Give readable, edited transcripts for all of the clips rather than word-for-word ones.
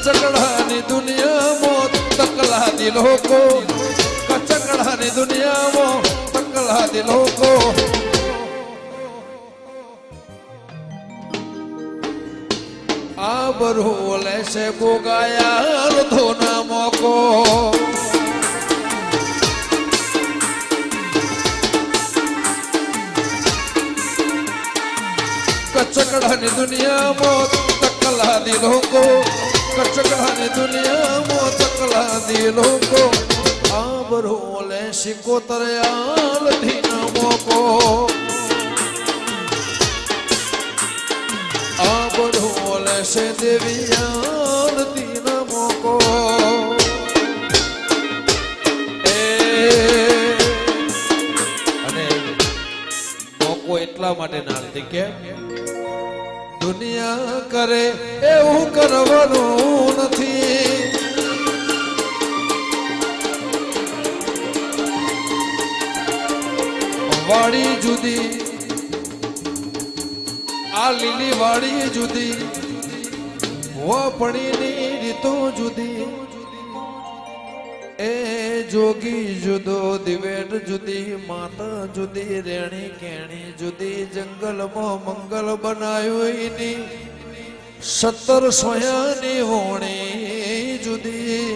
કચકડાની દુનિયામાં તકલા દિલો કો કચકડાની દુનિયામાં તકલા દિલો કો આબરો લેશે ગોગાયા ધોના મોકો કચકડાની દુનિયામાં તકલા દિલો કો કચકડાની દુનિયામાં તકલા દિલો કો આબરો લેશે કોતરયાલ ધીના મોકો આબરો લેશે દેવિયાલ ધીના મોકો અને મોકો એટલા માટે નાલતી કે દુનિયા કરે એવું કરવાનું નથી વાડી જુદી આ લીલી વાડી જુદી વપણીની રીતો જુદી એ જોગી જુદો દિવેટ જુદી માતા જુદી રેણી કેણી જુદી જંગલમાં મંગલ બનાવ્યું એની 17 સોયાની હોણી જુદી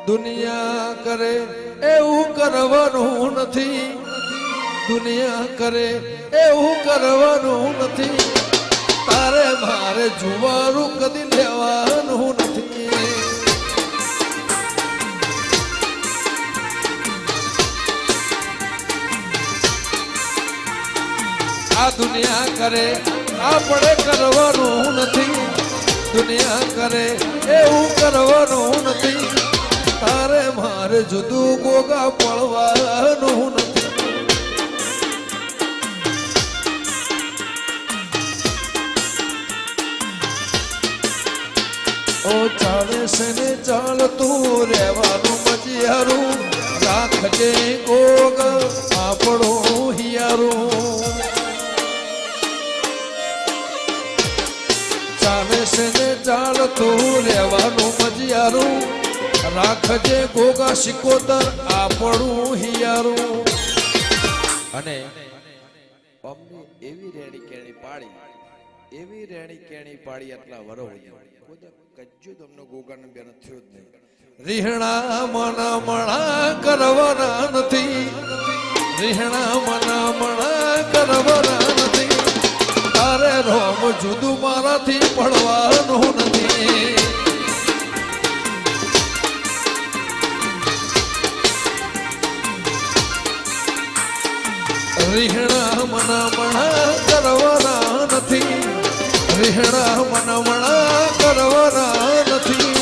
દુનિયા કરે એવું કરવાનું નથી દુનિયા કરે એવું કરવાનું નથી તારે મારે જુવારું કદી લેવાનું નથી આ દુનિયા કરે આપણે કરવાનું નથી દુનિયા કરે એવું કરવાનું નથી તારે મારે જુદું ગોગા પડવાનું નથી ઓ ચાલે છે ને ચાલતું રહેવાનું મજિયારું રાખજે ગોગ આપણો હિયારું ચાલે છે ને ચાલતું રહેવાનું મજિયારું રાખજે ગોગા શિકોતર આપણું હિયારું અને એવી રેણી કેણી પાડી એવી રેણી કેણી પાડી આટલા વરો કજ્જુ તમને ગોગાને બેન થયો જ નહીં રીહણા મના મણા કરવાના નથી રીહણા મના મણા કરવાના નથી તારે રોમ જુદું મારાથી પડવાનું નથી રીહણા મના મણા કરવાના નથી રીહણા મના મણા કરવાના નથી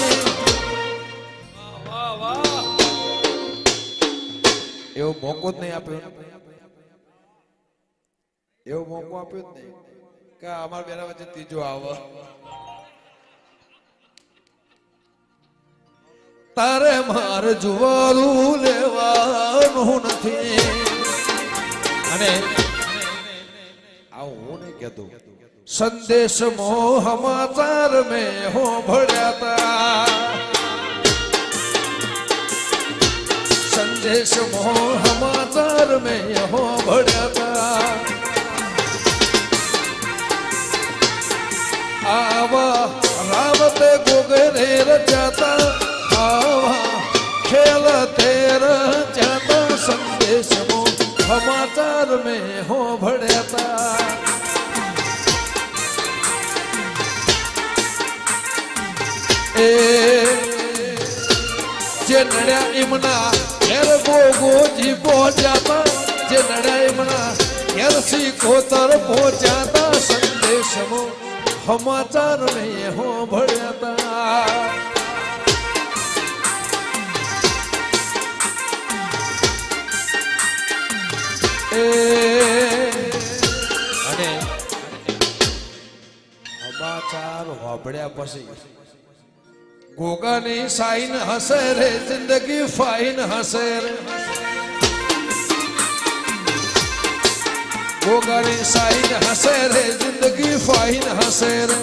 એવો મોકો જ નહીં આપ્યો એવો મોકો આપ્યો જ નહીં કે અમારા બેના વચ્ચે ત્રીજો આવે તારે મારે જુવારું લેવાનું નથી અને આવું હું નહીં કહેતો સંદેશ મોહ સમાચાર મેં હો ભળ્યા તા સંદેશ મોહ સમાચાર મેં હો ભળ્યા તા આવા રાવતે ગોગરે રચાતા આવા ખેલ તે રચાતા સંદેશ મોહ સમાચાર મેં હો ભળ્યા તા જે નડ્યા એમના ઘેર ગોગોજી પહોંચ્યા જે નડ્યા એમના ઘેર શિકોતર પહોંચ્યા સંદેશમાં સમાચાર મેં હો ભળ્યા અને સમાચાર વાપડ્યા પછી ગોગાની સાઈન હસે રે જિંદગી ફાઈન હસે રે ગોગાની સાઈન હસે રે જિંદગી ફાઈન હસે રે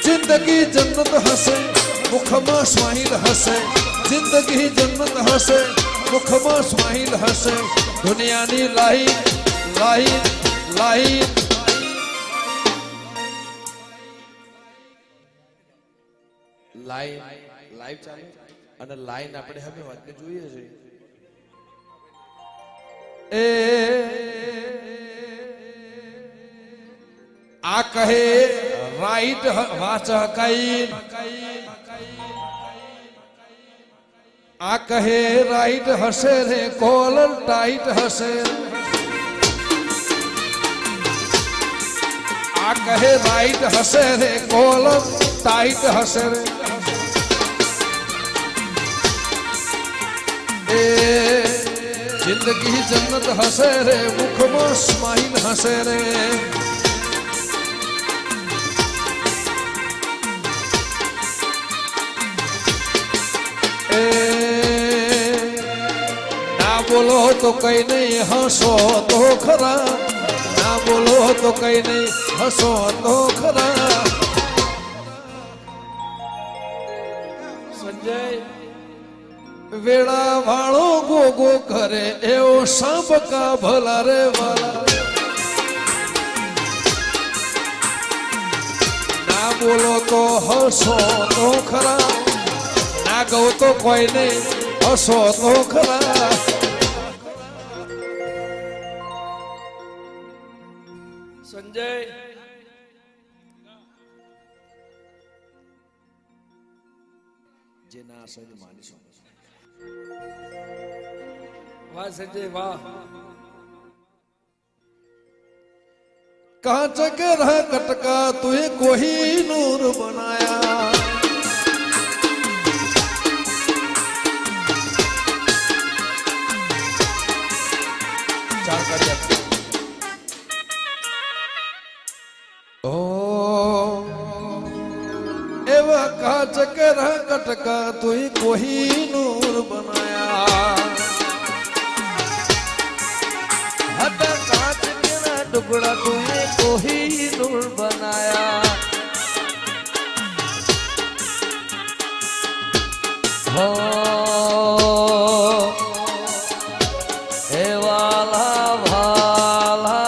જિંદગી જન્નત હસે મુખમાં સ્માઈલ હસે જિંદગી જન્નત હસે મુખમાં સ્માઈલ હસે દુનિયાની line line line line live ચાલે અને લાઈન આપણે હવે વાતને જોઈએ છે એ આ કહે રાઈટ વાચ હકાઈ આ કહે રાઈટ હશે રે કોલર ટાઈટ હશે આ કહે રાઈટ હશે રે કોલર ટાઈટ હશે રે એ જિંદગી જન્નત હશે રે મુખમાં સ્માઈલ હશે રે ના બોલો તો કઈ નહીં હસો તો ખરા ના બોલો તો કઈ નહીં હસો તો ખરા સંજય વેળા વાળો ગોગો કરે એવો સાંપ કા ભલા રે વાલા ના બોલો તો હસો તો ખરા ના ગૌ તો કોઈ નહીં હસો તો ખરા સંજય જે ના સજ માનીશું વાહ સંજય વાહ कांच के रह कटका तुहे कोही नूर बनाया चार कर ओ एवा कांच के रह कटका तुहे कोही नूर बनाया टुकड़ा तुझे कोही नूर बनाया हो ए वाला भाला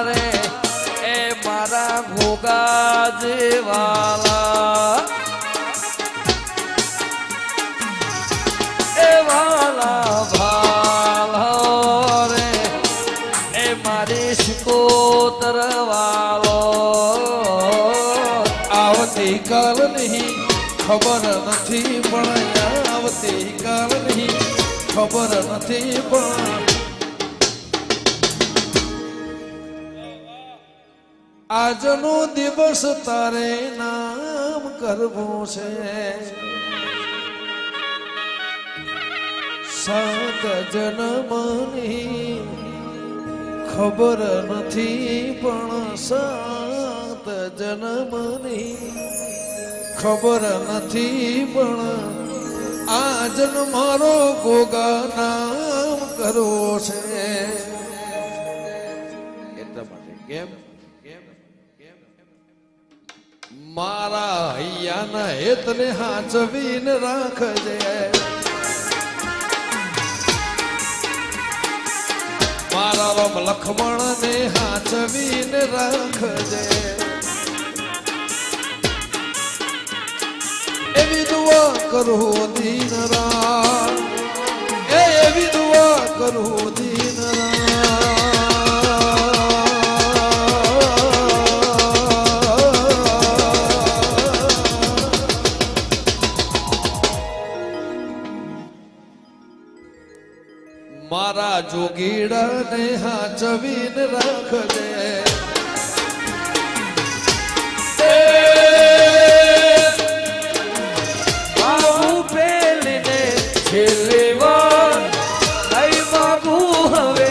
रे ए मारा घोगा जे वाला ए वाला भाला रे ए मारी शिकोतर वालो आवती काल नहीं खबर नहीं पड़ा आवती काल नहीं खबर नहीं पड़ा आज नो दिवस तारे नाम करवो से सात जन्मनी खबर नहीं पण सात जन्मनी खबर नहीं पण आज मारो गोगा नाम करो से એટલા માટે કેમ મારા હૈયાના હેતને હાચવીને રાખજે મારા રામ લખમણ ને હાચવીને રાખજે એવી દુઆ કરું દીન રામ એવી દુઆ કરું દીન મારા જોગીડા ને હાચવીને રાખજે આવું પેલીને છેલ્લી વાર કઈ માગું હવે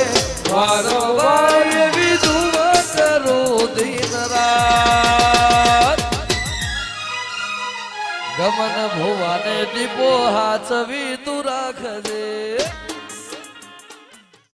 વારંવાર એવી દુઆ કરું દિન રાત ગમન ભુવાને દીપો હાચવી તું રાખજે